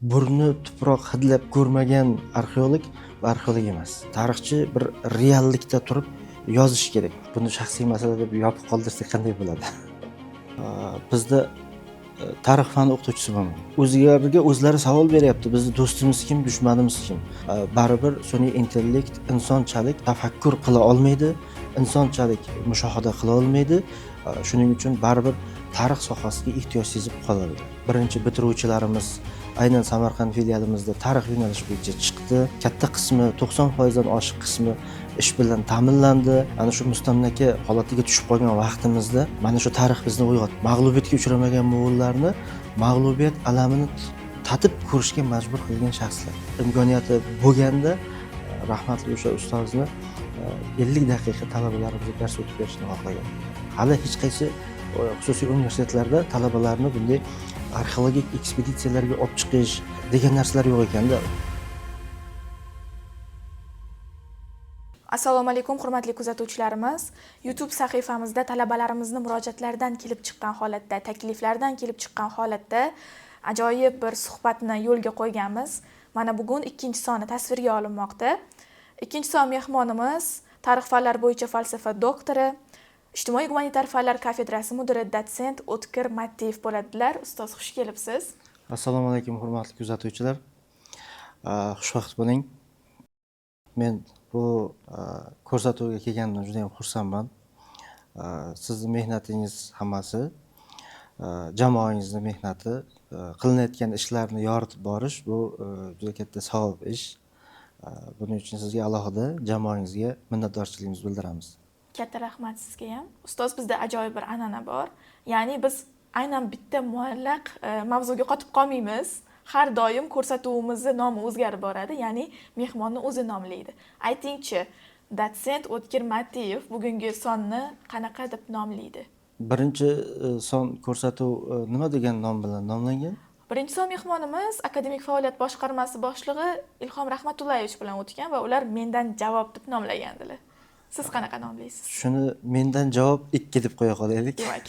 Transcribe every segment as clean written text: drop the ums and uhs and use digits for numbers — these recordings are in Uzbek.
burni tuproq hidlab ko'rmagan arxeolog va arxeolog emas. Tarixchi bir reallikda turib yozish kerak. Buni shaxsiy masala deb yopib qoldirsak qanday bo'ladi? Bizda tarix fani o'qituvchisi bo'lmagan. O'zlariga o'zlari savol beryapti. Bizni do'stimiz kim, dushmanimiz kim? Baribir sun'iy intellekt insonchalik tafakkur qila olmaydi, insonchalik mushohada qila olmaydi. Shuning uchun baribir tarix sohasiga ehtiyoj sezib qoladi. Birinchi bitiruvchilarimiz aynan Samarqand filialimizda tarix yo'nalishi bo'yicha chiqdi. Katta qismi, 90% dan oshiq qismi ish bilan ta'minlandi. Ana shu mustamlaka holatiga tushib qolgan vaqtimizda mana shu tarix bizni uyg'otdi. Mag'lubiyatga uchramagan mo'g'ullarni mag'lubiyat alamini tatib ko'rishga majbur qilgan shaxslar. Imkoniyati bo'lganda rahmatli o'sha ustozni 50 daqiqa talabalarimizga dars o'tib berishni xohlagan. Hali hech qaysi xususiy universitetlarda talabalarni bunday arxeologik ekspeditsiyalarga olib chiqish degan narsalar yo'q ekanda. Assalomu alaykum hurmatli kuzatuvchilarimiz. YouTube sahifamizda talabalarimizni murojaatlaridan kelib chiqqan holatda, takliflardan kelib chiqqan holatda ajoyib bir suhbatni yo'lga qo'yganmiz. Mana bugun ikkinchi soni tasvirga olinmoqda. Ikkinchi son mehmonimiz tarix fanlari bo'yicha falsafa doktori, ijtimoiy gumanitar fanlar kafedrasi mudiri dotsent O'tkir Mattiyev bo'ladilar. Ustoz, xush kelibsiz. Assalomu alaykum hurmatli kuzatuvchilar. Xushvaqt bo'ling. Men bu ko'rsatuvga kelganimdan juda ham xursandman. Sizning mehnatingiz hammasi, jamoangizning mehnati, qilinayotgan ishlarni yoritib borish bu juda katta savob ish. Buning uchun sizga alohida jamoangizga minnatdorchiligimizni bildiramiz. Katta rahmat sizga ham. Ustoz, bizda ajoyib bir an'ana bor. Ya'ni biz aynan bitta muallaq mavzuga qotib qolmaymiz. Har doim ko'rsatuvimizning nomi o'zgarib boradi, ya'ni mehmonni o'zi nomlaydi. Aytingchi, dotsent O'tkir Mattiyev bugungi sonni qanaqa deb nomlaydi? Birinchi son ko'rsatuv nima degan nom bilan nomlangan? Birinchi son mehmonimiz akademik faoliyat boshqarmasi boshlig'i Ilhom Rahmatullayevich bilan o'tgan va ular mendan javob deb nomlagandilar. Siz qanaqa nomlaysiz? Shuni mendan javob 2 deb qo'ya qolaylik. Demak,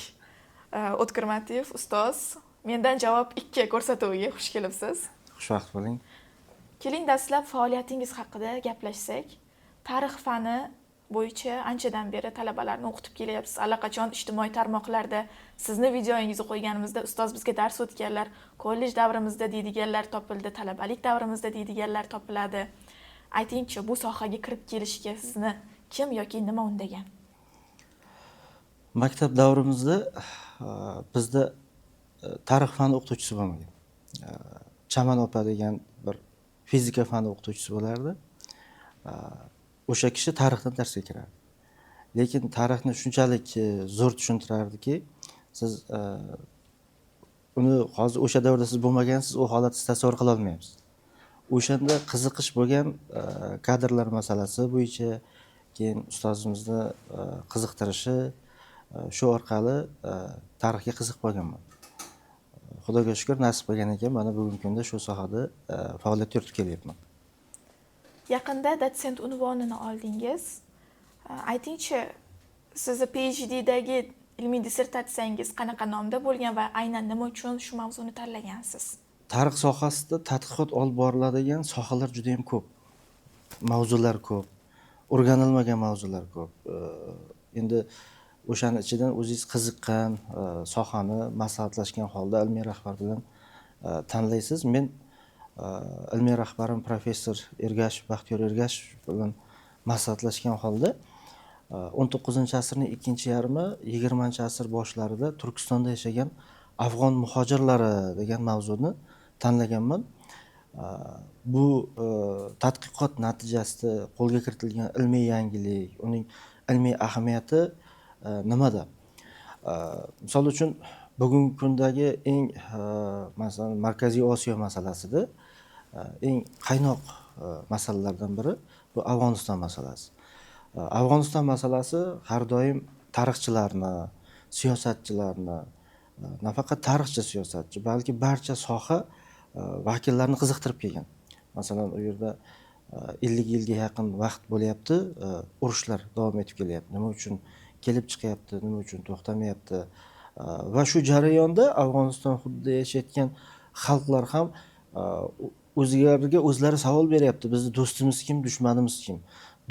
O'tkir Mattiyev ustoz, mendan javob 2 ko'rsatuviga xush kelibsiz. Xushvaqt bo'ling. Keling dastlab faoliyatingiz haqida gaplashsak. Tarix fani bo'yicha anchadan beri talabalarni o'qitib kelyapsiz. Allaqachon ijtimoiy tarmoqlarda sizni videoingizni qo'yganimizda ustoz bizga dars o'tganlar, kollej davrimizda deydiganlar topildi, talabalik davrimizda deydiganlar topiladi. Aytingchi, bu sohaga kirib kelishga sizni kim yoki nima undagan? Maktab davrimizda bizda tarix fani o'qituvchisi bo'lmagan. Chaman opa degan bir fizika fani o'qituvchisi bo'lardi. O'sha kishi tarixdan darsga kirardi. Lekin tarixni shunchalik zo'r tushuntirardiki, siz uni hozir o'sha davrda siz bo'lmagansiz, u holatni siz tasavvur qila olmayapsiz. O'shanda qiziqish bo'lgan kadrlar masalasi bo'yicha keyin ustozimizni qiziqtirishi shu orqali tarixga qiziq qolganman. Xudoga shukr, nasib qilgan ekan, mana bugungi kunda shu sohada faoliyat yuritib kelyapman. Yaqinda dotsent unvonini oldingiz. Aytingchi, sizni PhD'dagi ilmiy dissertatsiyangiz qanaqa nomda bo'lgan va aynan nima uchun shu mavzuni tanlagansiz? Tarix sohasida tadqiqot olib boriladigan sohalar juda ham ko'p. Mavzular ko'p, o'rganilmagan mavzular ko'p. Endi o'shani ichidan o'zingiz qiziqqan sohani maslahatlashgan holda ilmiy rahbar bilan tanlaysiz. Men ilmiy rahbarim professor Ergashev, Baxtiyor Ergashev bilan maslahatlashgan holda 19-asrning ikkinchi yarmi, 20-asr boshlarida Turkistonda yashagan afg'on muhojirlari degan mavzuni tanlaganman. Bu tadqiqot natijasida qo'lga kiritilgan ilmiy yangilik, uning ilmiy ahamiyati nimada? Misol uchun bugungi kundagi eng masalan Markaziy Osiyo masalasida eng qaynoq masalalardan biri bu Afg'oniston masalasi. Afg'oniston masalasi har doim tarixchilarni, siyosatchilarni, nafaqat tarixchi siyosatchi, balki barcha soha vakillarini qiziqtirib kelgan. Masalan, u yerda 50 yilga yaqin vaqt bo'lyapti, urushlar davom etib kelyapti. Nima uchun kelib chiqyapti, nima uchun to'xtamayapti? Va shu jarayonda Afg'oniston hududida yashayotgan xalqlar ham o'zlariga o'zlari savol beryapti, bizni do'stimiz kim, dushmanimiz kim?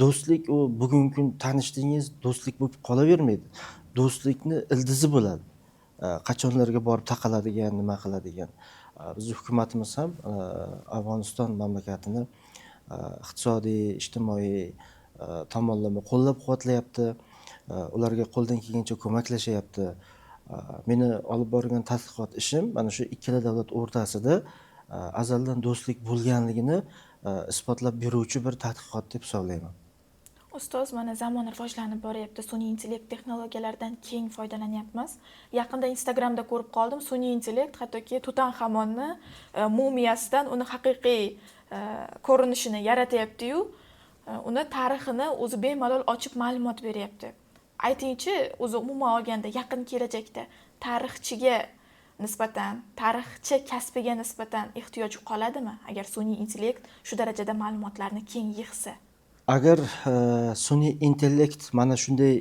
Do'stlik u bugungi kun tanishdingiz, do'stlik bo'lib qolavermaydi. Do'stlikni ildizi bo'ladi. Qachonlarga borib taqaladigan, nima qiladigan. Bizni hukumatimiz ham Afg'oniston mamlakatini iqtisodiy, ijtimoiy tomonlama qo'llab-quvvatlayapti. Ularga qo'ldan kelgancha ko'maklashyapti. Meni olib borgan tadqiqot ishim mana shu ikkala davlat o'rtasida azaldan do'stlik bo'lganligini isbotlab beruvchi bir tadqiqot deb hisoblayman. Ustoz, mana zamon rivojlanib boryapti. Sun'iy intellekt texnologiyalaridan keng foydalanyapmiz. Yaqinda Instagramda ko'rib qoldim, sun'iy intellekt hattoki Tutanxamonni mumiyasidan uni haqiqiy ko'rinishini yaratyapti-yu, uni tarixini o'zi bemalol ochib ma'lumot beryapti. Aytingchi, o'zi umuman olganda yaqin kelajakda tarixchiga nisbatan, tarixchi kasbiga nisbatan ehtiyoj qoladimi, agar sun'iy intellekt shu darajada ma'lumotlarni keng yig'sa? Agar sun'iy intellekt mana shunday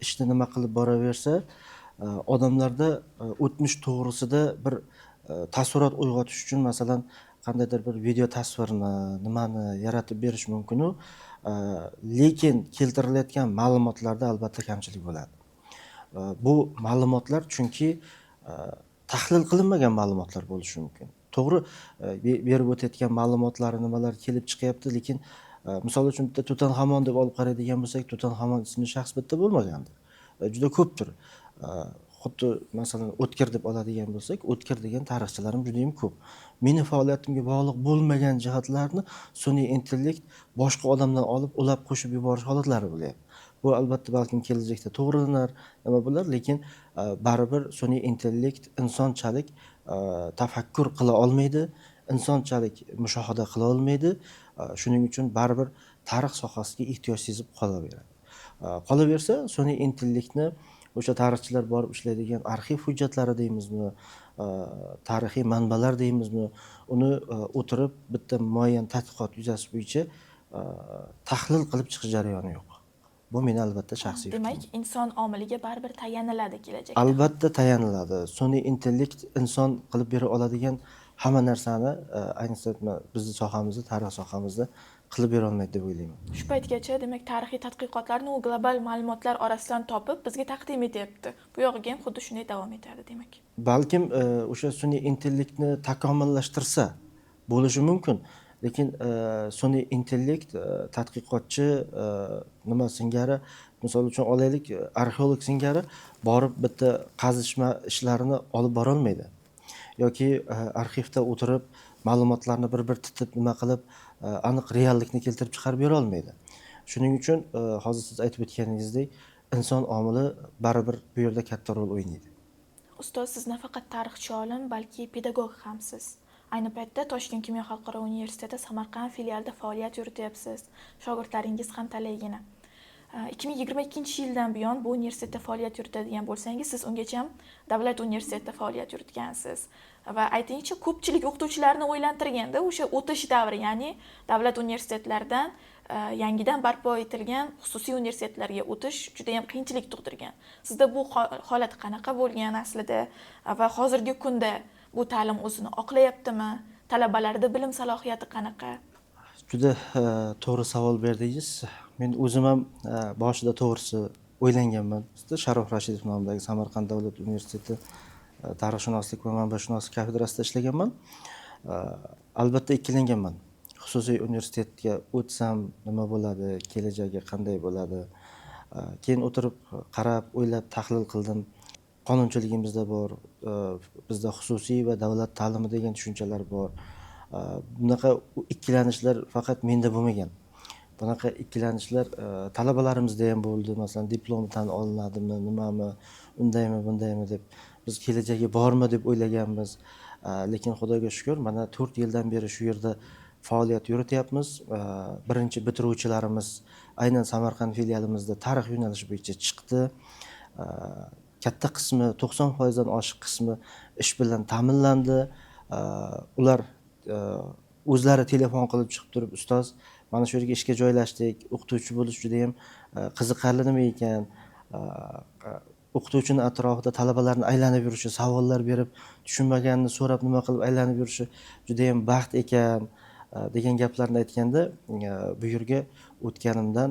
ishni nima qilib boraversa, odamlarda o'tmish to'g'risida bir taassurot uyg'otish uchun masalan qandaydir bir video tasvirni, nimani yaratib berish mumkin-u, lekin keltirilayotgan ma'lumotlarda albatta kamchilik bo'ladi. Bu ma'lumotlar chunki tahlil qilinmagan ma'lumotlar bo'lishi mumkin. To'g'ri, berib o'tayotgan ma'lumotlari nimalar kelib chiqyapti, lekin misol uchun bitta Tutanxamon deb olib qaraydigan bo'lsak, Tutanxamon ismli shaxs bitta bo'lmagandir. Juda ko'pdir. Xuddi masalan O'tkir deb oladigan bo'lsak, O'tkir degan tarixchilarim juda ham ko'p. Meni faoliyatimga bog'liq bo'lmagan jihatlarni sun'iy intellekt boshqa odamdan olib ulab qo'shib yuborish holatlari bo'lyapti. Bu albatta balkim kelajakda to'g'rilanar, nima bo'lar, lekin baribir sun'iy intellekt insonchalik tafakkur qila olmaydi, insonchalik mushohada qila olmaydi. Shuning uchun baribir tarix sohasiga ehtiyoj sezib qolaveradi. Qolaversa, sun'iy intellektni o'sha tarixchilar borib ishlaydigan arxiv hujjatlari deymizmi, tarixiy manbalar deymizmi, uni o'tirib bitta muayyan tadqiqot yuzasi bo'yicha tahlil qilib chiqish jarayoni yo'q. Bu meni albatta shaxsiy fikrim. Demak, inson omiliga baribir tayaniladi kelajakda. Albatta tayaniladi. Sun'iy intellekt inson qilib bera oladigan hamma narsani, ayniqsa bizning sohamizda, tarix sohamizda qilib bera olmaydi deb o'ylayman. Shu paytgacha demak tarixiy tadqiqotlarni u global ma'lumotlar orasidan topib bizga taqdim etyapti. Bu yog'iga ham xuddi shunday davom etadi demak. Balkim o'sha sun'iy intellektni takomillashtirsa bo'lishi mumkin. Lekin sun'iy intellekt tadqiqotchi nima singari, misol uchun olaylik, arxeolog singari borib bitta qazishma ishlarini olib bora olmaydi. Yoki arxivda o'tirib ma'lumotlarni bir titib nima qilib aniq reallikni keltirib chiqarib bera olmaydi. Shuning uchun hozir siz aytib o'tganingizdek, inson omili baribir bu yerda katta rol o'ynaydi. Ustoz, siz nafaqat tarixchi olim, balki pedagog hamsiz. Ayni paytda Toshkent kimyo xalqaro universiteti Samarqand filialida faoliyat yurityapsiz. Shogirdlaringiz ham talaygina. 2022-yildan buyon bu universitetda faoliyat yuritadigan bo'lsangiz, siz ungacha ham davlat universitetida faoliyat yuritgansiz. Va aytingchi, ko'pchilik o'qituvchilarni o'ylantirganda o'sha o'tish davri, ya'ni davlat universitetlaridan yangidan barpo etilgan xususiy universitetlarga o'tish juda ham qiyinchilik tug'dirgan. Sizda bu holat qanaqa bo'lgan aslida va hozirgi kunda bu ta'lim o'zini oqlayaptimi? Talabalarda bilim salohiyati qanaqa? Juda to'g'ri savol berdingiz. Men o'zim ham boshida to'g'risi o'ylanganman. Sharof Rashidov nomidagi Samarqand davlat universiteti tarixshunoslik va manbashunoslik kafedrasida ishlaganman. Albatta ikkilanganman. Xususiy universitetga o'tsam nima bo'ladi, kelajagi qanday bo'ladi? Keyin o'tirib qarab, o'ylab, tahlil qildim. Qonunchiligimizda bor, bizda xususiy va davlat ta'limi degan tushunchalar bor. Bunaqa ikkilanishlar faqat menda bo'lmagan. Bunaqa ikkilanishlar talabalarimizda ham bo'ldi. Masalan, diplom tan olinadimi, nimami, undaymi, bundaymi deb biz kelajagi bormi deb o'ylaganmiz. Lekin Xudoga shukr, mana 4 yildan beri shu yerda faoliyat yurityapmiz. Birinchi bitiruvchilarimiz aynan Samarqand filialimizda tarix yo'nalishi bo'yicha chiqdi. Katta qismi, 90% dan oshiq qismi ish bilan ta'minlandi. Ular o'zlari telefon qilib chiqib turib, ustoz, mana shu yerga ishga joylashdik, o'qituvchi bo'lish juda ham qiziqarli nima ekan, o'qituvchini atrofida talabalarni aylanib yurishi, savollar berib, tushunmaganini so'rab nima qilib aylanib yurishi judayam baxt ekan degan gaplarni aytganda bu yerga o'tganimdan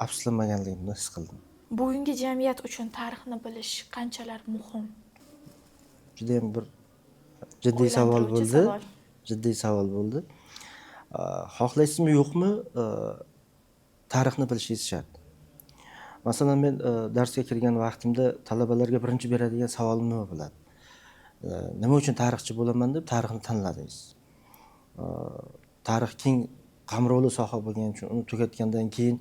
afsuslanmaganligimni his qildim. Bugungi jamiyat uchun tarixni bilish qanchalar muhim? Judayam bir jiddiy savol O'ylantiruvchi bo'ldi. savol. Jiddiy savol bo'ldi. Xohlaysizmi yo'qmi, tarixni bilishingiz shart. Masalan, men darsga kirgan vaqtimda talabalarga birinchi beradigan savolim nima bo'ladi? Nima uchun tarixchi bo'laman deb tarixni tanladingiz? Tarix keng qamrovli soha bo'lgani uchun uni tugatgandan keyin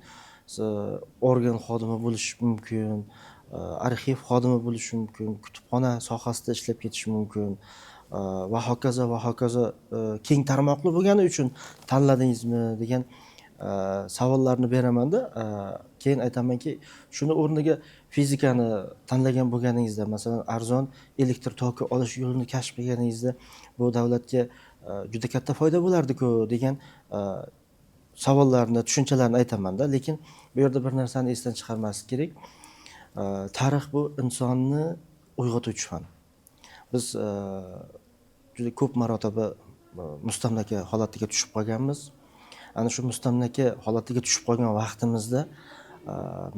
organ xodimi bo'lish mumkin, arxiv xodimi bo'lish mumkin, kutubxona sohasida ishlab ketish mumkin va hokazo keng tarmoqli bo'lgani uchun tanladingizmi degan savollarni beramanda, keyin aytamanki, shuni o'rniga fizikani tanlagan bo'lganingizda, masalan, arzon elektr toki olish yo'lini kashf qilganingizda bu davlatga juda katta foyda bo'lardi-ku degan savollarni, tushunchalarni aytamanda, lekin bu yerda bir narsani esdan chiqarmaslik kerak. Tarix bu insonni uyg'otuvchi fan. Biz juda ko'p marotaba mustamlaka holatiga tushib qolganmiz. Ana shu mustamlaka holatiga tushib qolgan vaqtimizda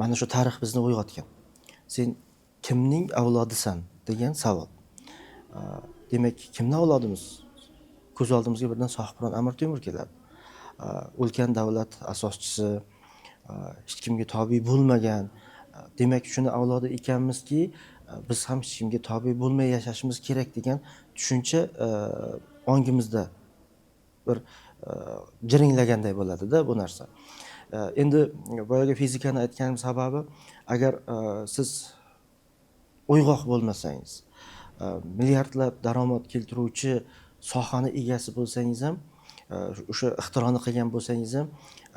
mana shu tarix bizni uyg'otgan. Sen kimning avlodisan degan savol. Demak, kimning avlodimiz? Ko'z oldimizga birdan Sohibqiron Amir Temur keladi. Ulkan davlat asoschisi, hech kimga tobe bo'lmagan. Demak, shuni avlodi ekanmizki, biz ham hech kimga tobe bo'lmay yashashimiz kerak degan tushuncha ongimizda bir jiringlaganday bo'ladi-da bu narsa. Endi boyaga fizikani aytganim sababi, agar siz uyg'oq bo'lmasangiz, milliardlab daromad keltiruvchi sohani egasi bo'lsangiz ham, o'sha ixtironi qilgan bo'lsangiz ham,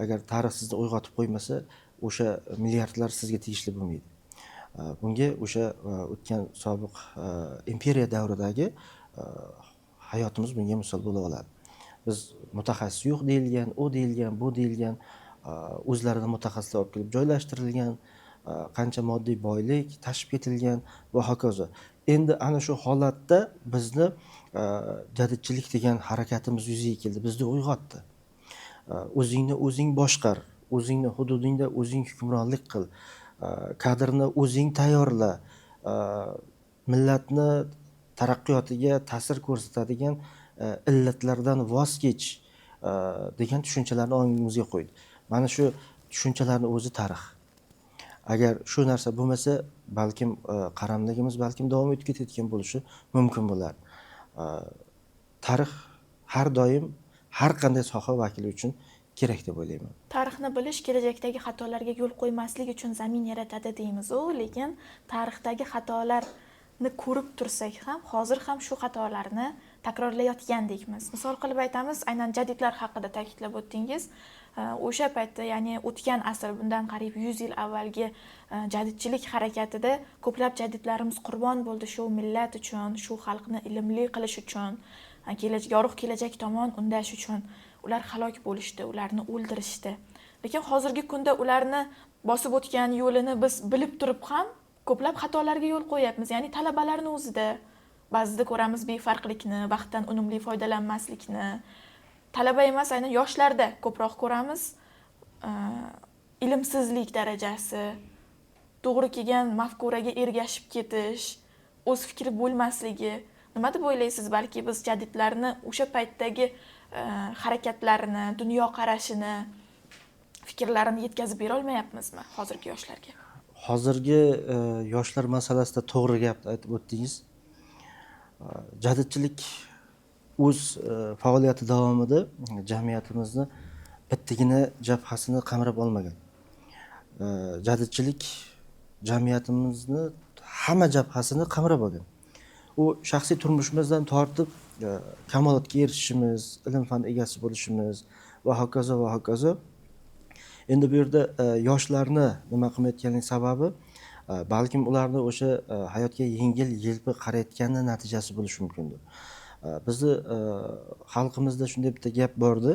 agar tarix sizni uyg'otib qo'ymasa, o'sha milliardlar sizga tegishli bo'lmaydi. Bunga o'sha o'tgan sobiq imperiya davridagi hayotimiz bunga misol bo'la oladi. Biz mutaxassis yo'q deyilgan, u deyilgan, bu deyilgan, o'zlaridan mutaxassislar olib kelib joylashtirilgan, qancha moddiy boylik tashib ketilgan va hokazo. Endi ana shu holatda bizni jadidchilik degan harakatimiz yuzaga keldi, bizni uyg'otdi. O'zingni o'zing boshqar, o'zingni hududingda o'zing hukmronlik qil, kadrni o'zing tayyorla, millatni taraqqiyotiga ta'sir ko'rsatadigan illatlardan voz kech degan tushunchalarni ongimizga qo'ydi. Mana shu tushunchalarning o'zi tarix. Agar shu narsa bo'lmasa, balkim qaramligimiz balkim davom etib ketayotgan bo'lishi mumkin bo'lar. Tarix har doim har qanday soha vakili uchun kerak deb o'ylayman. Tarixni bilish kelajakdagi xatolarga yo'l qo'ymaslik uchun zamin yaratadi deymiz-u, lekin tarixdagi xatolarni ko'rib tursak ham, hozir ham shu xatolarni takrorlayotgandekmiz. Misol qilib aytamiz, aynan jadidlar haqida ta'kidlab o'tdingiz. O'sha paytda, ya'ni o'tgan asr, bundan qariyb 100 yil avvalgi jadidchilik harakatida ko'plab jadidlarimiz qurbon bo'ldi shu millat uchun, shu xalqni ilmli qilish uchun, yorug' kelajak tomon undash uchun. Ular halok bo'lishdi, ularni o'ldirishdi. Lekin hozirgi kunda ularni bosib o'tgan yo'lini biz bilib turib ham ko'plab xatolarga yo'l qo'yapmiz. Ya'ni talabalarni o'zida ba'zida ko'ramiz befarqlikni, vaqtdan unumli foydalanmaslikni. Talaba emas, aynan yoshlarda ko'proq ko'ramiz. Ilmsizlik darajasi, to'g'ri kelgan mafkuraga ergashib ketish, o'z fikri bo'lmasligi. Nima deb o'ylaysiz? Balki biz jadidlarni o'sha paytdagi harakatlarini, dunyo qarashini, fikrlarini yetkazib bera olmayapmizmi hozirgi yoshlarga? Hozirgi yoshlar masalasida to'g'ri gapni aytib o'tdingiz. Jadidchilik o'z faoliyati davomida jamiyatimizni bittagina jabhasini qamrab olmagan. Jadidchilik jamiyatimizni hamma jabhasini qamrab olgan. U shaxsiy turmushimizdan tortib kamolotga erishishimiz, ilm-fan egasi bo'lishimiz va hokazo va hokazo. Endi bu yerda yoshlarni nima qilmayotganlik sababi, balkim ularni o'sha hayotga yengil-yelpi qarayotgani natijasi bo'lishi mumkindir. Bizni xalqimizda shunday bitta gap bordi.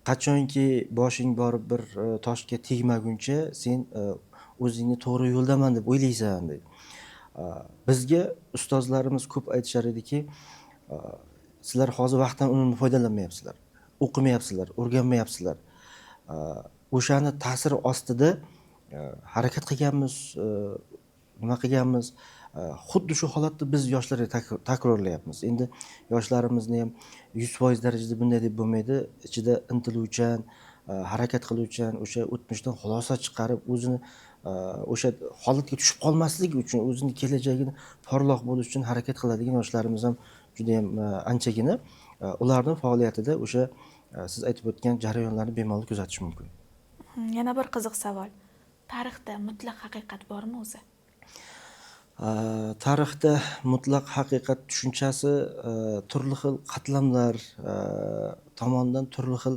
Qachonki boshing borib bir toshga tegmaguncha sen o'zingni to'g'ri yo'ldaman deb o'ylaysan deydi. Bizga ustozlarimiz ko'p aytishar ediki, sizlar hozir vaqtdan unumli foydalanmayapsizlar, o'qimayapsizlar, o'rganmayapsizlar. O'shani ta'siri ostida harakat qilganmiz, nima qilganmiz, xuddi shu holatni biz yoshlarga takrorlayapmiz. Endi yoshlarimizni ham 100% darajada bunday deb bo'lmaydi. Ichida intiluvchan, harakat qiluvchan, o'sha o'tmishdan xulosa chiqarib, o'zini o'sha holatga tushib qolmasligi uchun, o'zini kelajagini porloq bo'lishi uchun harakat qiladigan yoshlarimiz ham juda ham anchagina. Ularning faoliyatida o'sha siz aytib o'tgan jarayonlarni bemalol kuzatish mumkin. Yana bir qiziq savol. Tarixda mutlaq haqiqat bormi o'zi? Tarixda mutlaq haqiqat tushunchasi turli xil qatlamlar tomonidan turli xil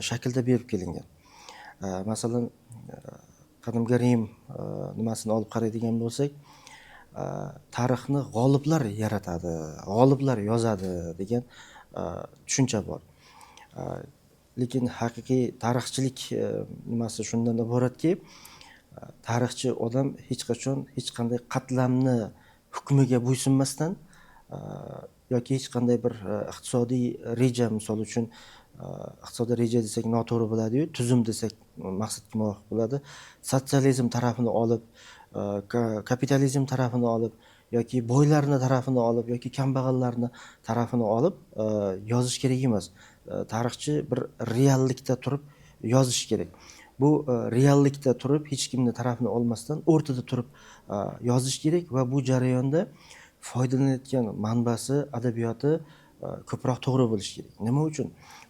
shaklda berib kelingan. Masalan, qadimgi Rim nimasini olib qaraydigan bo'lsak, tarixni g'oliblar yaratadi, g'oliblar yozadi degan tushuncha bor. Lekin haqiqiy tarixchilik nimasi shundan iboratki, tarixchi odam hech qachon hech qanday qatlamni hukmiga bo'ysunmasdan yoki hech qanday bir iqtisodiy reja, misol uchun iqtisodiy reja desak noto'g'ri bo'ladi-yu, tuzum desak maqsadga muvofiq bo'ladi. Sotsializm tarafini olib, kapitalizm tarafini olib yoki boylarni tarafini olib yoki kambag'allarni tarafini olib yozish kerak emas. Tarixchi bir reallikda turib yozish kerak. Bu reallikda turib hech kimni tarafini olmasdan o'rtada turib yozish kerak va bu jarayonda foydalanayotgan manbasi, adabiyoti ko'proq to'g'ri bo'lishi kerak. Nima uchun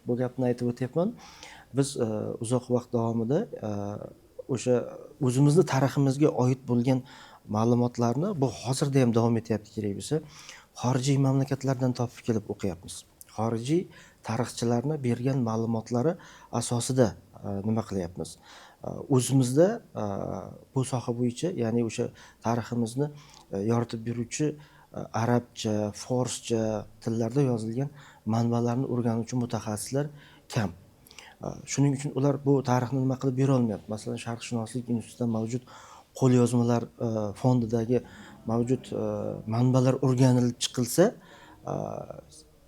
bu gapni aytib o'tyapman? Biz uzoq vaqt davomida o'sha o'zimizni tariximizga oid bo'lgan ma'lumotlarni, bu hozirda ham davom etyapti kerak bo'lsa, xorijiy mamlakatlardan topib kelib o'qiyapmiz. Xorijiy tarixchilarni bergan ma'lumotlari asosida nima qilyapmiz? O'zimizda bu soha bo'yicha, ya'ni o'sha tariximizni yoritib beruvchi arabcha, forscha tillarda yozilgan manbalarni o'rganuvchi mutaxassislar kam. Shuning uchun ular bu tarixni nima qilib bera olmayapti. Masalan, Sharqshunoslik institutida mavjud qo'lyozmalar fondidagi mavjud manbalar o'rganilib chiqilsa,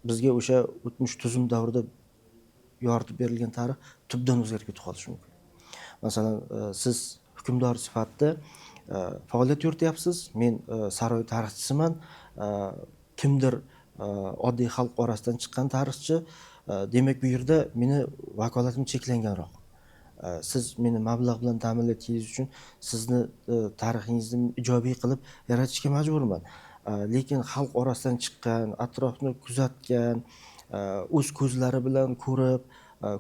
bizga o'sha o'tmish tuzum davrida yoritib berilgan tarix tubdan o'zgarib ketib qolishi mumkin. Masalan, siz hukmdor sifatida faoliyat yurityapsiz, men saroy tarixchisiman, kimdir oddiy xalq orasidan chiqqan tarixchi, demak bu yerda meni vakolatim cheklanganroq. Siz meni mablag' bilan ta'minlatishingiz uchun sizni tarixingizni ijobiy qilib yaratishga majburman. Lekin xalq orasidan chiqqan, atrofni kuzatgan, o'z ko'zlari bilan ko'rib,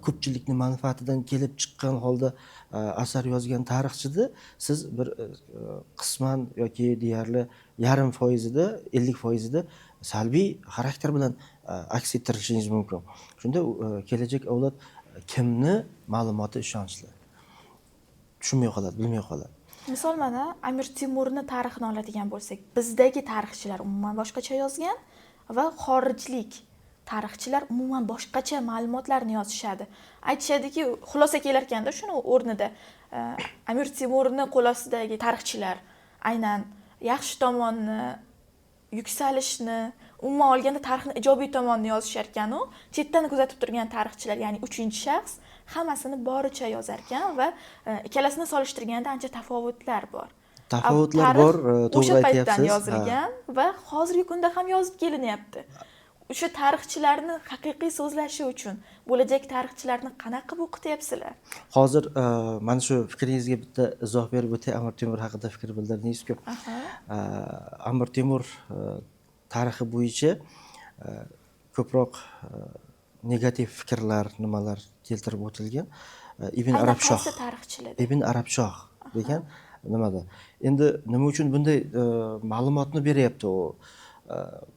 ko'pchilikni manfaatidan kelib chiqqan holda asar yozgan tarixchida siz bir qisman yoki deyarli yarim foizida, 50%da salbiy xarakter bilan aks ettirilishingiz mumkin. Shunda kelajak avlod kimni ma'lumoti ishonchli tushunmay qoladi, bilmay qoladi. Misol mana Amir Temurni tarixini oladigan bo'lsak, bizdagi tarixchilar umuman boshqacha yozgan va xorijlik tarixchilar umuman boshqacha ma'lumotlarni yozishadi. Aytishadiki, xulosa kelar ekanda shuni o'rnida Amir Temurni qo'l ostidagi tarixchilar aynan yaxshi tomonni, yuksalishni, umuman olganda tarixni ijobiy tomonini yozishar ekan-u, chetdan kuzatib turgan tarixchilar, ya'ni uchinchi shaxs hammasini boricha yozar ekan va ikkalasini solishtirganda ancha tafovutlar bor. Tafovutlar bor, to'g'ri aytyapsiz. O'sha paytdan aytyapsiz. yozilgan va hozirgi kunda ham yozib kelinyapti. O'sha tarixchilarni haqiqiy so'zlashi uchun bo'lajak tarixchilarni qanaqa qilib o'qityapsizlar? Hozir mana shu fikringizga bitta izoh berib o'tay. Amir Temur haqida fikr bildirdingiz-ku. Amir Temur tarixi bo'yicha ko'proq negativ fikrlar, nimalar keltirib o'tilgan. Ibn Arabshoh. Ibn Arabshoh degan nimada. Endi nima uchun bunday ma'lumotni beryapti u?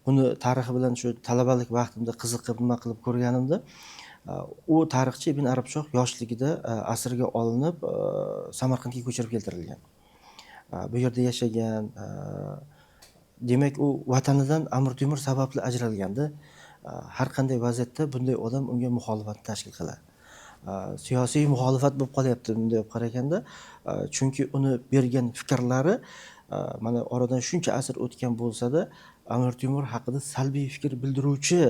Buni tarixi bilan shu talabalik vaqtimda qiziqib nima qilib ko'rganimda, u tarixchi Ibn Arabshoh yoshligida asirga olinib, Samarqandga ko'chirib keltirilgan. Bu yerda yashagan, demak u vatanidan Amir Temur sababli ajralganda, har qanday vaziyatda bunday odam unga muxolifatni tashkil qiladi. siyosiy muxolifat bo'lib qolyapti bunday olib qaraganda. Chunki uni bergan fikrlari mana oradan shuncha asr o'tgan bo'lsa-da, Amir Temur haqida salbiy fikr bildiruvchi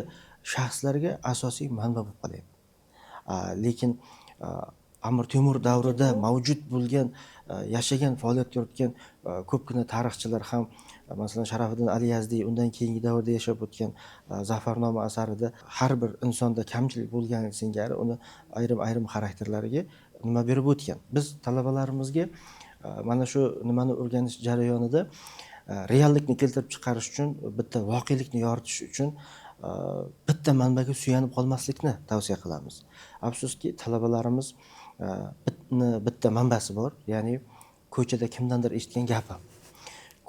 shaxslarga asosiy manba bo'lib qolyapti. Lekin Amir Temur davrida mavjud bo'lgan, yashagan, faoliyat yuritgan ko'pgina tarixchilar ham, masalan Sharafidin Aliyazdiy undan keyingi davrda yashab o'tgan Zafarnoma asarida har bir insonda kamchilik bo'lgani singari uni ayrim xarakterlariga nima berib o'tgan. Biz talabalarimizga mana shu nimani o'rganish jarayonida reallikni keltirib chiqarish uchun, bitta voqelikni yoritish uchun bitta manbaga suyanib qolmaslikni tavsiya qilamiz. Afsuski talabalarimiz bitta manbasi bor, ya'ni ko'chada kimdandir eshitgan gapi.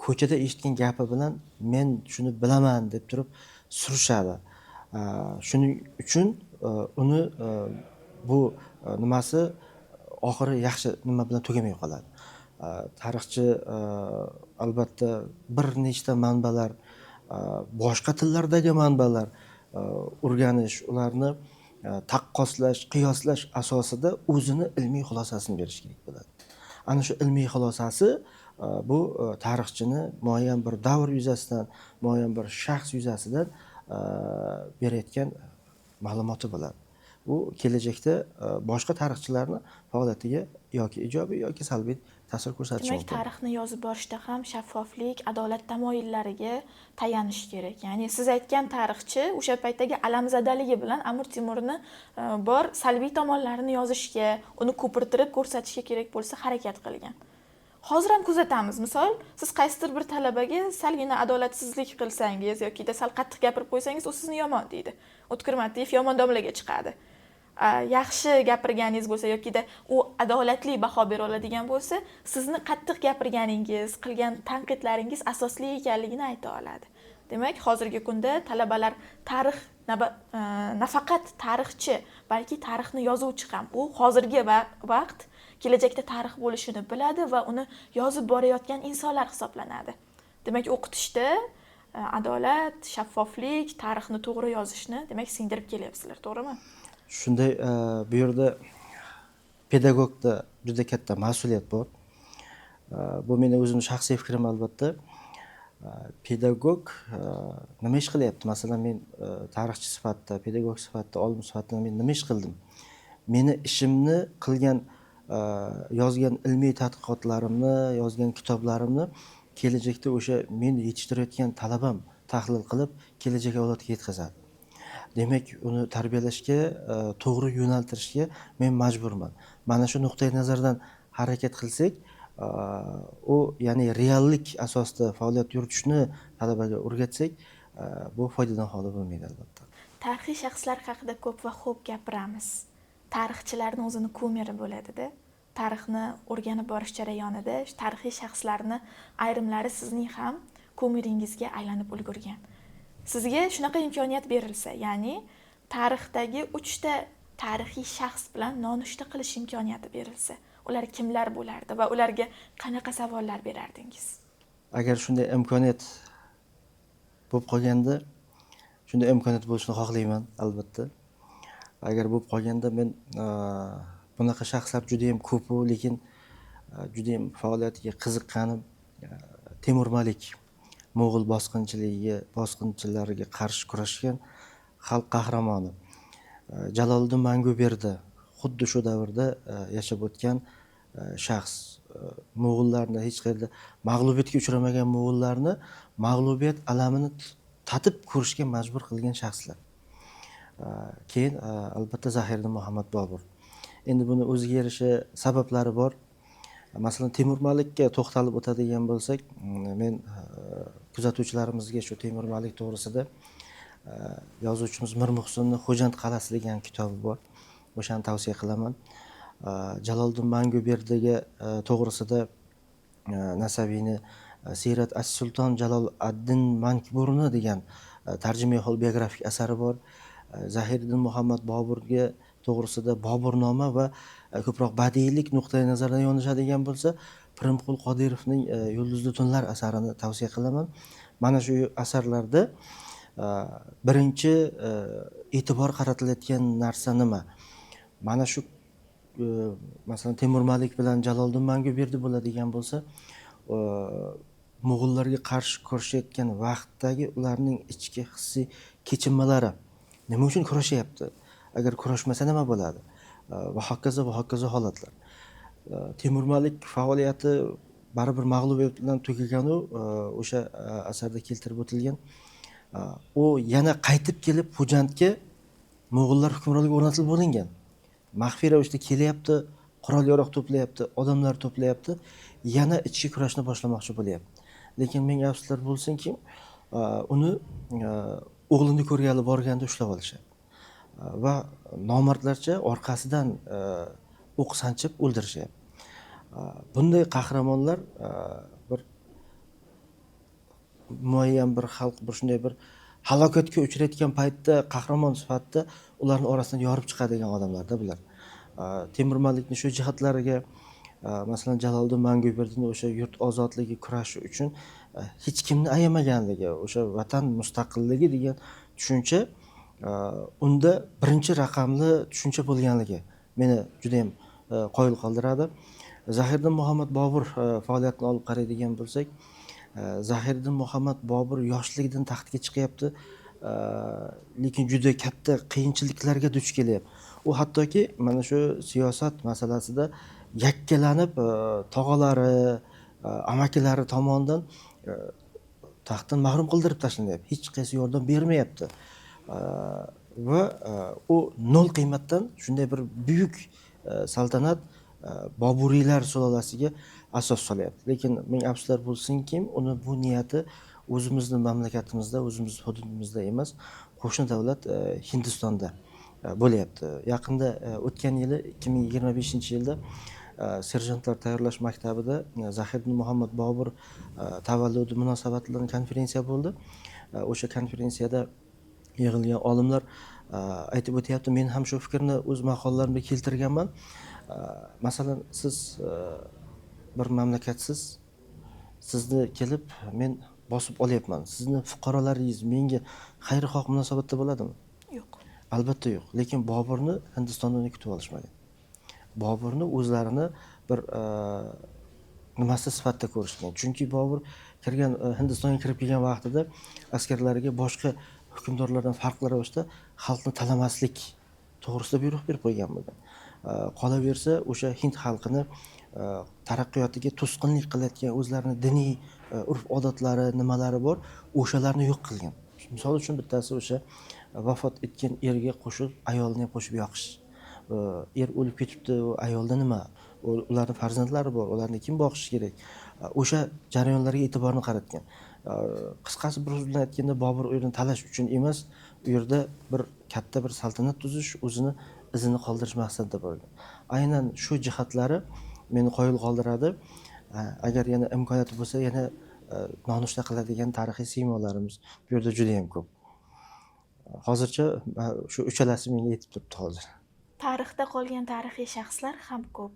Ko'chada eshitgan gapi bilan men shuni bilaman deb turib surishadi. Shuning uchun uni bu nimasi oxiri yaxshi nima bilan tugamay qoladi. Tarixchi albatta bir nechta manbalar, boshqa tillardagi manbalar o'rganish, ularni taqqoslash, qiyoslash asosida o'zini ilmiy xulosasini berish kerak bo'ladi. Ana shu ilmiy xulosasi bu tarixchini muayyan bir davr yuzasidan, muayyan bir shaxs yuzasidan berayotgan ma'lumoti bo'ladi. Bu kelajakda boshqa tarixchilarni faoliyatiga yoki ijobiy yoki salbiy ta'sir ko'rsatishi Demak, mumkin. tarixni yozib borishda ham shaffoflik, adolat tamoyillariga tayanish kerak. Ya'ni siz aytgan tarixchi o'sha paytdagi alamzadaligi bilan Amir Temurni bor salbiy tomonlarini yozishga, uni ko'pirtirib ko'rsatishga kerak bo'lsa harakat qilgan. Hozir ham kuzatamiz. Misol, siz qaysidir bir talabaga salgina adolatsizlik qilsangiz yoki sal qattiq gapirib qo'ysangiz, u sizni yomon deydi. O'tkir Matiyev yomon domlaga chiqadi. Yaxshi gapirganingiz bo'lsa yoki u adolatli baho bera oladigan bo'lsa, sizni qattiq gapirganingiz, qilgan tanqidlaringiz asosli ekanligini ayta oladi. Demak, hozirgi kunda talabalar tarix nafaqat tarixchi, balki tarixni yozuvchi ham. U hozirgi vaqt kelajakda tarix bo'lishini biladi va uni yozib borayotgan insonlar hisoblanadi. Demak, o'qitishda adolat, shaffoflik, tarixni to'g'ri yozishni demak singdirib kelyapsizlar, to'g'rimi? Shunday bu yerda pedagogda juda katta mas'uliyat bor. Bu meni o'zimning shaxsiy fikrim albatta. Pedagog nima ish qilyapti? Masalan, men tarixchi sifatida, pedagog sifatida, olim sifatida men nima ish qildim? Meni ishimni qilgan, yozgan ilmiy tadqiqotlarimni, yozgan kitoblarimni kelajakda o'sha men yetishtirayotgan talabam tahlil qilib, kelajak avlodga yetkazadi. Demak, uni tarbiyalashga, to'g'ri yo'naltirishga men majburman. Mana shu nuqtai nazardan harakat qilsak, u ya'ni reallik asosida faoliyat yuritishni talabaga o'rgatsak, bu foydadan xoli bo'lmaydi albatta. Tarixiy shaxslar haqida ko'p va xo'p gapiramiz. Tarixchilarni o'zini kumiri bo'ladi-da. Tarixni o'rganib borish jarayonida tarixiy shaxslarni ayrimlari sizning ham kumiringizga aylanib ulgurgan. Sizga shunaqa imkoniyat berilsa, ya'ni tarixdagi 3 ta tarixiy shaxs bilan nonushta qilish imkoniyati berilsa, ular kimlar bo'lardi va ularga qanaqa savollar berardingiz? Agar shunday imkoniyat bo'lib qolganda, shunday imkoniyat bo'lishini xohlayman albatta. Agar bo'lib qolganda men bunaqa shaxslar juda ham ko'p, lekin juda ham faoliyatiga qiziqqanim Temur Malik, Mo'g'ul bosqinchilariga qarshi kurashgan xalq qahramoni. Jaloliddin Manguberdi xuddi shu davrda yashab o'tgan shaxs. Mo'g'ullarni hech qayerda mag'lubiyatga uchramagan mo'g'ullarni mag'lubiyat alamini tatib ko'rishga majbur qilgan shaxslar. Keyin albatta Zahiriddin Muhammad Bobur. Endi buni o'ziga yarasha sabablari bor. Masalan, Temur Malikka to'xtalib o'tadigan bo'lsak, men kuzatuvchilarimizga shu Temur Malik to'g'risida yozuvchimiz Mir Muhsinning Xo'jand qal'asi degan kitobi bor. O'shani tavsiya qilaman. Jaloliddin Manguberdiga to'g'risida Nasaviyni Siyrat as-Sulton Jaloliddin Mankburni degan tarjimai hol biografik asari bor. Zahiriddin Muhammad Boburga to'g'risida Boburnoma va ko'proq badiiylik nuqtai nazaridan yondashadigan bo'lsa, Pirimqul Qodirovning Yulduzli tunlar asarini tavsiya qilaman. Mana shu asarlarda birinchi e'tibor qaratilayotgan narsa nima? mana shu masalan Temur Malik bilan Jaloliddin Manguberdi bo'ladigan bo'lsa, e, Mo'g'ullarga qarshi kurashayotgan vaqtdagi ularning ichki hissiy kechinmalari nima uchun kurashyapti? Agar kurashmasa nima bo'ladi? Va hokazo holatlar. Temur Malik faoliyati baribir mag'lubiyat bilan tugaganu o'sha asarda keltirib o'tilgan. U yana qaytib kelib Xo'jandga Mo'g'ullar hukmronligi o'rnatilib bo'lingan. Maxfiy ravishda kelyapti, qurol yarog' to'playapti, odamlar to'playapti, yana ichki kurashni boshlamoqchi bo'lyapti. Lekin menga afsuslar bo'lsinki, uni o'g'lini ko'rgani borganda ushlab olishadi. Va nomardlarcha orqasidan o'q sanchib o'ldirishyapti. Bunday qahramonlar bir muayyan bir xalq bir shunday bir halokatga uchrayotgan paytda qahramon sifatida ularning orasidan yorib chiqadigan odamlarda bular. Temur Malikning shu jihatlariga masalan Jaloliddin Manguberdining o'sha yurt ozodligi kurashi uchun hech kimni ayamaganligi, o'sha vatan mustaqilligi degan tushuncha unda birinchi raqamli tushuncha bo'lganligi meni juda ham qoyil qoldiradi. Zahiriddin Muhammad Bobur faoliyatini olib qaraydigan bo'lsak, Zahiriddin Muhammad Bobur yoshligidan taxtga chiqyapti, lekin juda katta qiyinchiliklarga duch kelyapti. U hattoki mana shu siyosat masalasida yakkalanib, tog'alari, amakilari tomonidan taxtdan mahrum qildirib tashlanyapti. Hech qaysi yordam bermayapti. Va u nol qiymatdan shunday bir buyuk saltanat Boburiylar sulolasiga asos solyapti. Lekin ming afsuslar bo'lsinki, uni bu niyati o'zimizning mamlakatimizda, o'zimizning hududimizda emas, qo'shni davlat Hindistonda bo'lyapti. Yaqinda o'tgan yili 2025-yilda serjantlar tayyorlash maktabida Zahiriddin Muhammad Bobur tavalludi munosabati bilan konferensiya bo'ldi. O'sha konferensiyada yig'ilgan olimlar aytib o'tyapti, men ham shu fikrni o'z maqolalarimda keltirganman. Masalan, siz bir mamlakatsiz, sizni kelib men bosib olyapman. Sizni fuqarolaringiz menga xayrixoh munosabatda bo'ladimi? Yo'q. Albatta yo'q. Lekin Boburni Hindistondan kutib olishmagan. Boburni o'zlarini bir nimasi sifatida ko'rishgan. Chunki Bobur Hindistonga kirib kelgan vaqtida askarlariga boshqa hukmdorlardan farqli ravishda xalqni talamaslik to'g'risida buyruq berib qo'ygan bo'lgan. Qolaversa o'sha Hind xalqini taraqqiyotiga to'sqinlik qilayotgan o'zlarining diniy urf-odatlari, nimalari bor, o'shalarni yo'q qilgan. Misol uchun bittasi o'sha vafot etgan erga qo'shib, ayolni ham qo'shib yoqish. Er o'lib ketibdi, ayolda nima? Ularning farzandlari bor, ularni kim boqishi kerak? O'sha jarayonlarga e'tiborni qaratgan. Qisqasi bir so'z bilan aytganda, Bobur u yerni talash uchun emas, u yerda bir katta bir saltanat tuzish, o'zini izini qoldirish maqsadida bo'lgan. Aynan shu jihatlari meni qoyil qoldiradi. Agar yana imkoniyati bo'lsa, yana nonushta qiladigan tarixiy siymolarimiz bu yerda juda ham ko'p. Hozircha shu uchalasi menga yetib turibdi hozir. Tarixda qolgan tarixiy shaxslar ham ko'p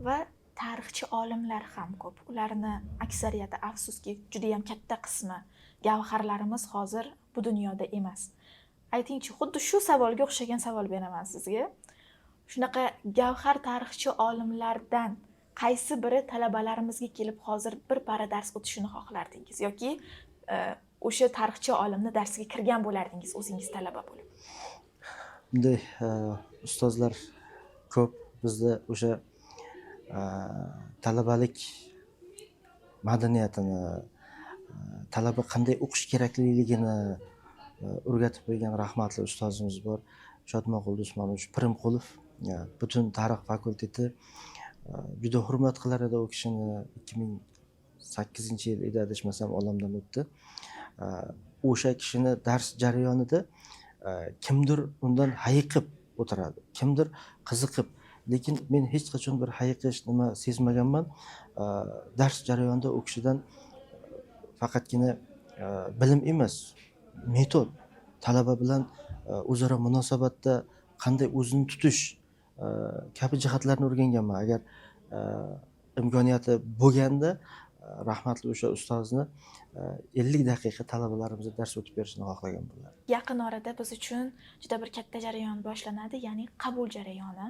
va tarixchi olimlar ham ko'p. Ularni aksariyati afsuski juda ham katta qismi gavharlarimiz hozir bu dunyoda emas. Aytingchi, xuddi shu savolga o'xshagan savol beraman sizga. Shunaqa gavhar tarixchi olimlardan qaysi biri talabalarimizga kelib hozir bir para dars o'tishini xohlardingiz yoki o'sha tarixchi olimni darsiga kirgan bo'lardingiz o'zingiz talaba bo'lib? Bunday ustozlar ko'p. Bizda o'sha talabalik madaniyatini, talaba qanday o'qish kerakligini o'rgatib qo'ygan rahmatli ustozimiz bor. Shodmonqul Usmonovich Pirimqulov, butun tarix fakulteti juda hurmat qilar edi u kishini. 2008-yil edi adashmasam olamdan o'tdi. O'sha kishini dars jarayonida kimdir undan hayiqib o'tiradi, kimdir qiziqib, lekin men hech qachon bir hayiqish nima sezmaganman. Dars jarayonida u kishidan faqatgina bilim emas, metod, talaba bilan o'zaro munosabatda qanday o'zini tutish kabi jihatlarni o'rganganman. Agar imkoniyati bo'lganda rahmatli o'sha ustozni 50 daqiqa talabalarimizga dars o'tib berishni xohlagan bo'lardim. Yaqin orada biz uchun juda bir katta jarayon boshlanadi, ya'ni qabul jarayoni.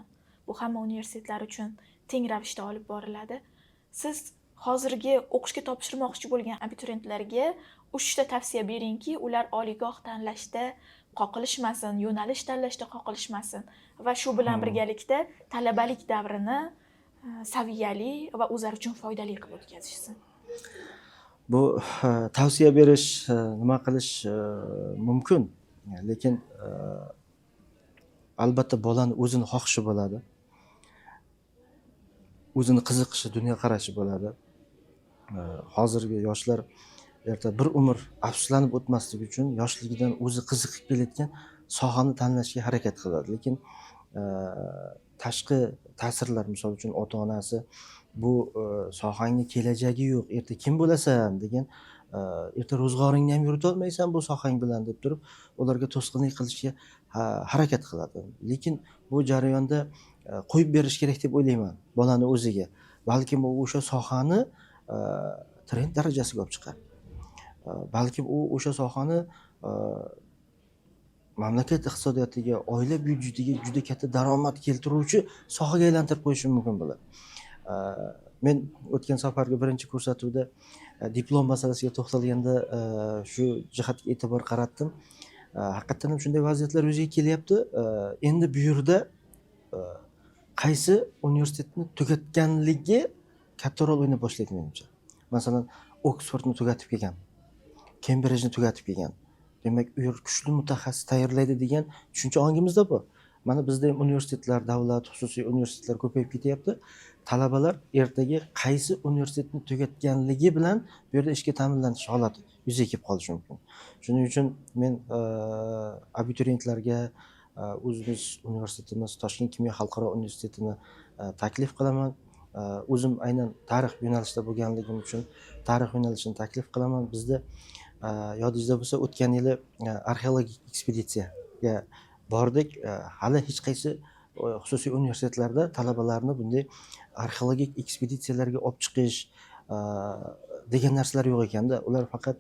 bu hamma universitetlar uchun teng ravishda olib boriladi. Siz hozirgi o'qishga topshirmoqchi bo'lgan abituriyentlarga 3 ta tavsiya beringki, ular oliygoh tanlashda qoqilishmasin, yo'nalish tanlashda qoqilishmasin va shu bilan birgalikda talabalik davrini saviyali va o'zlari uchun foydali qilib o'tkazishsin. Bu tavsiya berish, nima qilish mumkin, lekin albatta bolani o'zini xohishi bo'ladi. O'zini qiziqishi, dunyoqarashi bo'ladi. Hozirgi yoshlar erta bir umr afsuslanib o'tmasligi uchun yoshligidan o'zi qiziqib kelayotgan sohani tanlashga harakat qiladi. Lekin tashqi ta'sirlar, misol uchun ota-onasi bu sohangni kelajagi yo'q, erta kim bo'lasan degan, erta ro'zg'oringni ham yurita olmaysan bu sohang bilan deb turib, ularga to'sqinlik qilishga harakat qiladi. Lekin bu jarayonda qo'yib berish kerak deb o'ylayman bolani o'ziga. Balkim u o'sha sohani trend darajasiga olib chiqadi. Balkim u o'sha sohani mamlakat iqtisodiyotiga, oila byudjetiga juda katta daromad keltiruvchi sohaga aylantirib qo'yishi mumkin bo'ladi. Men o'tgan safargi birinchi ko'rsatuvda diplom masalasiga to'xtalganda shu jihatga e'tibor qaratdim. Haqiqatan ham shunday vaziyatlar yuzaga kelyapti. Endi bu yerda qaysi universitetni tugatganligi katta rol o'ynay boshlaydi menimcha. Masalan, Oxfordni tugatib kelgan, Cambridge'ni tugatib kelgan. Demak, u yer kuchli mutaxassis tayyorlaydi degan tushuncha ongimizda bu. Mana bizda ham universitetlar, davlat, xususiy universitetlar ko'payib ketyapti. Talabalar ertaga qaysi universitetni tugatganligi bilan bu yerda ishga ta'minlanish holati yuzaga kelib qolishi mumkin. Shuning uchun men abituriyentlarga o'zimiz universitetimiz Toshkent kimyo xalqaro universitetini taklif qilaman. O'zim aynan tarix yo'nalishida bo'lganligim uchun tarix yo'nalishini taklif qilaman. Bizda yodingizda bo'lsa, o'tgan yili arxeologik ekspeditsiyaga bordik. Hali hech qaysi xususiy universitetlarda talabalarni bunday arxeologik ekspeditsiyalarga olib chiqish degan narsalar yo'q ekanda. Ular faqat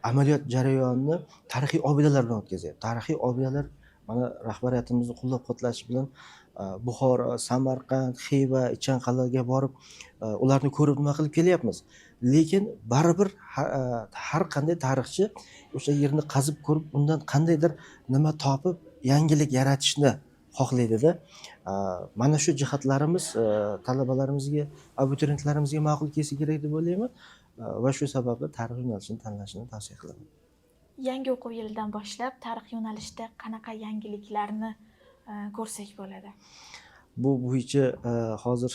amaliyot jarayonini tarixiy obidalar bilan o'tkazyapti. Tarixiy obidalar mana rahbariyatimizni qo'llab-quvvatlashi bilan Buxoro, Samarqand, Xiva, Ichanqal'ga borib ularni ko'rib nima qilib kelyapmiz. Lekin baribir har qanday tarixchi o'sha yerni qazib ko'rib, undan qandaydir nima topib, yangilik yaratishni xohlaydi-da. Mana shu jihatlarimiz talabalarimizga, abituriyentlarimizga ma'qul kelsa kerak deb o'ylayman va shu sababli tarix yo'nalishini tanlashini tavsiya qilaman. Yangi o'quv yilidan boshlab tarix yo'nalishida qanaqa yangiliklarni ko'rsak bo'ladi? Bu bo'yicha hozir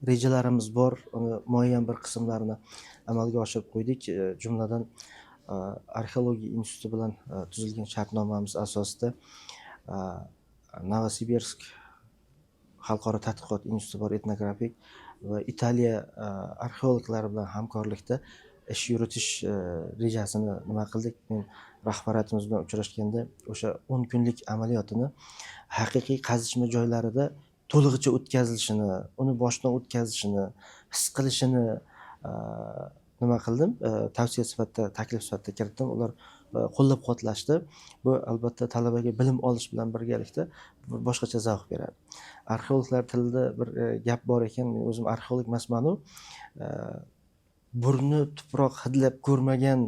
rejalarimiz bor. Uni muayyan bir qismlarini amalga oshirib qo'ydik. Jumladan arxeologiya instituti bilan tuzilgan shartnomamiz asosida Novosibirsk xalqaro tadqiqot instituti bor, etnografik va Italiya arxeologlari bilan hamkorlikda ish yuritish rejasini nima qildik. Men rahbariyatimiz bilan uchrashganda o'sha 10 kunlik amaliyotini haqiqiy qazishma joylarida to'lig'icha o'tkazilishini, uni boshdan o'tkazishini, his qilishini nima qildim? Tavsiya sifatida, taklif sifatida kiritdim. Ular qo'llab-quvvatlashdi. Bu albatta talabaga bilim olish bilan birgalikda bir boshqacha zavq beradi. Arxeologlar tilida bir gap bor ekan, men o'zim arxeolog emasman-u. Burni tuproq hidlab ko'rmagan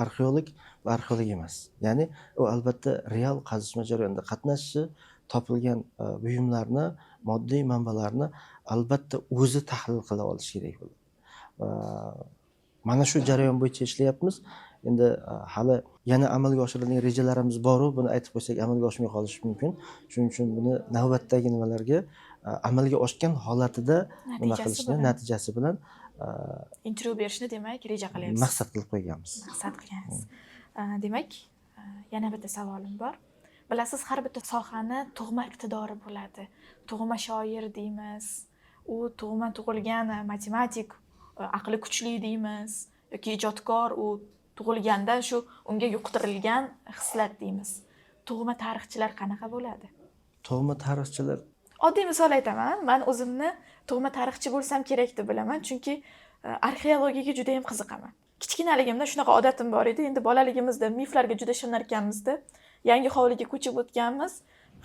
arxeolog va arxeolog emas. Ya'ni u albatta real qazishma jarayonida qatnashishi, topilgan buyumlarni, moddiy manbalarni albatta o'zi tahlil qila olishi kerak bo'ladi. Mana shu jarayon bo'yicha ishlayapmiz. Endi hali yana amalga oshirilgan rejalarimiz bor-u, buni aytib qo'ysak amalga oshmay qolishi mumkin. Shuning uchun buni navbatdagi nimalarga amalga oshgan holatida nima qilishni, natijasi bilan intervyu berishni demak reja qilyapsiz. Maqsad qilib qo'yganmiz. Maqsad qilgansiz. Demak, yana bitta savolim bor. Bilasiz, har bitta sohani tug'ma iqtidori bo'ladi. Tug'ma shoir deymiz. U tug'ma tug'ilgan matematik, aqli kuchli deymiz yoki ijodkor, u tug'ilgandan shu unga yuqtirilgan xislat deymiz. Tug'ma tarixchilar qanaqa bo'ladi? Tug'ma tarixchilar, oddiy misol aytaman. Men o'zimni tug'ma tarixchi bo'lsam kerak deb bilaman, chunki arxeologiyaga juda ham qiziqaman. Kichkinaligimda shunaqa odatim bor edi. Endi bolaligimizda miflarga juda ishonar ekanmiz-da. Yangi hovliga ko'chib o'tganmiz.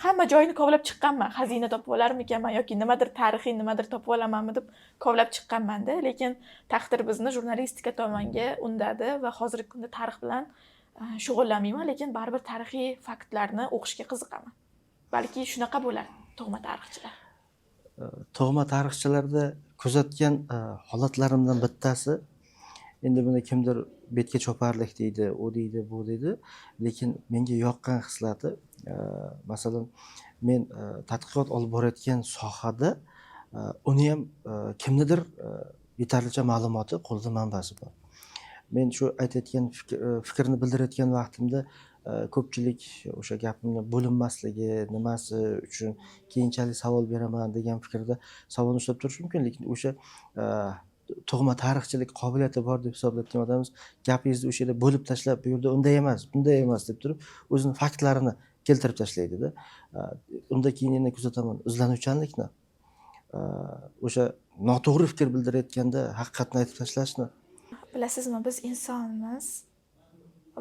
hamma joyini kovlab chiqqanman. Xazina topib olarmikanman yoki nimadir tarixiy nimadir topib olamanmi deb kovlab chiqqanman-da, lekin taqdir bizni jurnalistika tomonga undadi va hozirgi kunda tarix bilan shug'ullanmayman, lekin baribir tarixiy faktlarni o'qishga qiziqaman. Balki shunaqa bo'lar tug'ma tarixchilar. Tug'ma tarixchilarda kuzatgan holatlarimdan bittasi, endi buni kimdir betga choparlik deydi, u deydi, bu deydi, lekin menga yoqqan xislati, masalan, men tadqiqot olib borayotgan sohada uni ham kimnidir yetarlicha ma'lumoti, qo'lida manbasi bor. Men shu aytayotgan fikrni bildirayotgan vaqtimda ko'pchilik o'sha gapimni bo'linmasligi, nimasi uchun keyinchalik savol beraman degan fikrda savol ushlab turishi mumkin, lekin o'sha tug'ma tarixchilik qobiliyati bor deb hisoblayotgan odamimiz gapingizni o'sha yerda bo'lib tashlab, bu yerda unday emas, bunday emas deb turib, o'zini faktlarini keltirib tashlaydida. Unda keyin yana kuzataman izlanuvchanlikni, o'sha noto'g'ri fikr bildirayotganda haqiqatni aytib tashlashni. Bilasizmi, biz insonmiz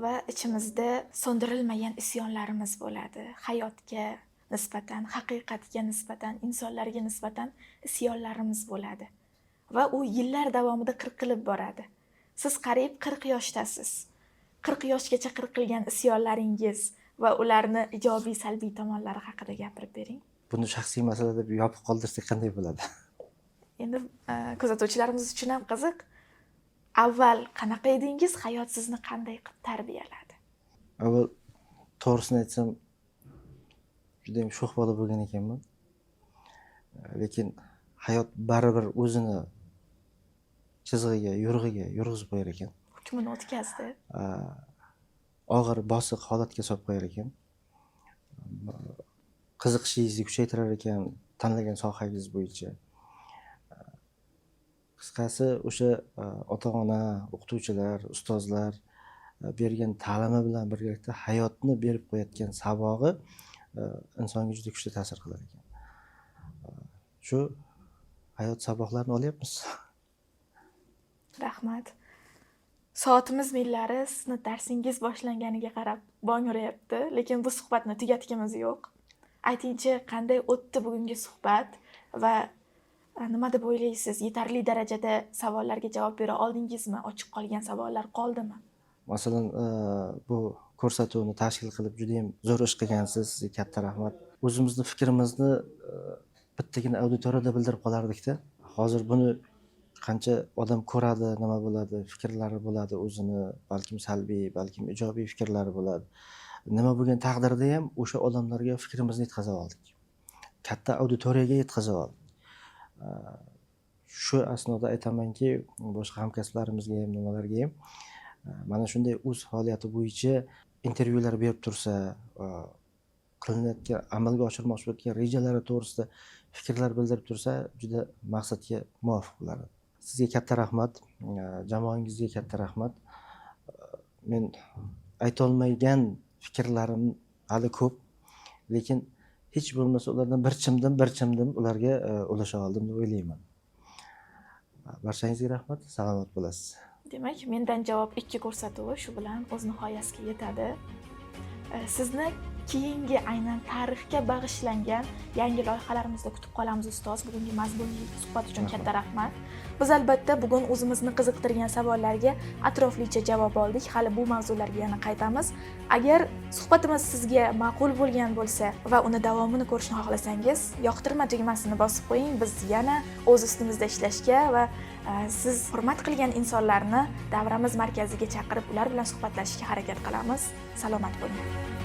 va ichimizda so'ndirilmagan isyonlarimiz bo'ladi. Hayotga nisbatan, haqiqatga nisbatan, insonlarga nisbatan isyonlarimiz bo'ladi. Va u yillar davomida qirqilib boradi. Siz qariyb 40 yoshdasiz. 40 yoshgacha qirqilgan isyonlaringiz va ularni ijobiy, salbiy tomonlari haqida gapirib bering. Buni shaxsiy masala deb yopib qoldirsak qanday bo'ladi? Endi kuzatuvchilarimiz uchun ham qiziq. Avval qanaqa edingiz, hayot sizni qanday qilib tarbiyaladi? Avval to'g'risini aytsam, juda ham sho'x bola bo'lgan ekanman. Lekin hayot baribir o'zini chizig'iga, yo'rig'iga yurg'izib qo'yar ekan. Hukmini o'tkazdi. Og'ir, bosiq holatga solib qo'yar ekan. Qiziqishingizni kuchaytirar ekan tanlagan sohangiz bo'yicha. Qisqasi, o'sha ota-ona, o'qituvchilar, ustozlar bergan ta'limi bilan birgalikda hayotni berib qo'yayotgan sabog'i insonga juda kuchli ta'sir qilar ekan. Shu hayot saboqlarini olyapmiz. Rahmat. Soatimiz millari sizni darsingiz boshlanganiga qarab bong urayapti, lekin bu suhbatni tugatgimiz yo'q. Aytingchi, qanday o'tdi bugungi suhbat va nima deb o'ylaysiz? Yetarli darajada savollarga javob bera oldingizmi? Ochiq qolgan savollar qoldimi? Masalan, bu ko'rsatuvni tashkil qilib juda ham zo'r ish qilgansiz. Sizga katta rahmat. O'zimizni fikrimizni bittagina auditoriyada bildirib qolardik-da. Hozir buni qancha odam ko'radi, nima bo'ladi, fikrlari bo'ladi o'zini, balkim salbiy, balkim ijobiy fikrlari bo'ladi. Nima bo'lgan taqdirda ham o'sha odamlarga fikrimizni yetkazib oldik. Katta auditoriyaga yetkazib oldik. Shu asnoda aytamanki, boshqa hamkasblarimizga ham, nimalarga ham mana shunday o'z faoliyati bo'yicha intervyular berib tursa, qilinayotgan, amalga oshirmoqchi bo'lgan rejalari to'g'risida fikrlar bildirib tursa, juda maqsadga muvofiq bo'ladi. Sizga katta rahmat, jamoangizga katta rahmat. Men aytolmagan fikrlarim hali ko'p, lekin hech bo'lmasa ulardan bir chimdim ularga ulasha oldim deb o'ylayman. Barchangizga rahmat, salomat bo'lasiz. Demak, mendan javob 2 ko'rsatuvi shu bilan o'z nihoyasiga yetadi. Sizni keyingi aynan tarixga bag'ishlangan yangi loyihalarimizda kutib qolamiz ustoz. Bugungi mazmunli suhbat uchun katta rahmat. Biz albatta bugun o'zimizni qiziqtirgan savollarga atroflicha javob oldik. Hali bu mavzularga yana qaytamiz. Agar suhbatimiz sizga ma'qul bo'lgan bo'lsa va uni davomini ko'rishni xohlasangiz, yoqtirma tugmasini bosib qo'ying. Biz yana o'z ustimizda ishlashga va siz hurmat qilgan insonlarni davramiz markaziga chaqirib, ular bilan suhbatlashishga harakat qilamiz. Salomat bo'ling.